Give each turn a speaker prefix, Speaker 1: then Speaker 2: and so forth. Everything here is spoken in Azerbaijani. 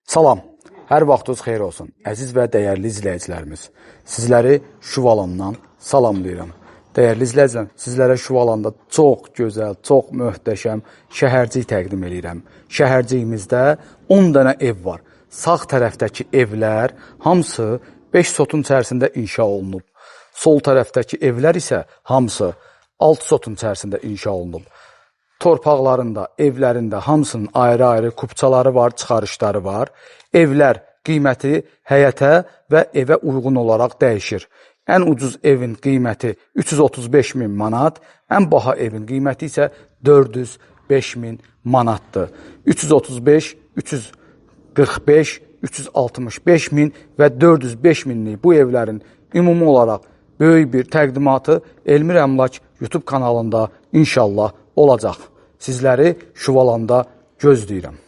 Speaker 1: Salam, hər vaxtınız xeyir olsun, əziz və dəyərli izləyicilərimiz. Sizləri Şuvalandan salamlayıram. Dəyərli izləyicilər, sizlərə Şuvalanda çox gözəl, çox möhtəşəm şəhərcik təqdim edirəm. Şəhərciyimizdə 10 dənə ev var. Sağ tərəfdəki evlər hamısı 5 sotun içərisində inşa olunub. Sol tərəfdəki evlər isə hamısı 6 sotun içərisində inşa olunub. Torpaqlarında, evlərində hamısının ayrı-ayrı kupçaları var, çıxarışları var. Evlər qiyməti həyətə və evə uyğun olaraq dəyişir. Ən ucuz evin qiyməti 335 min manat, ən baha evin qiyməti isə 405 min manatdır. 335, 345, 365 min və 405 minlik bu evlərin ümumi olaraq böyük bir təqdimatı Elmir Əmlak YouTube kanalında inşallah olacaq. Sizləri Şuvalanda gözləyirəm.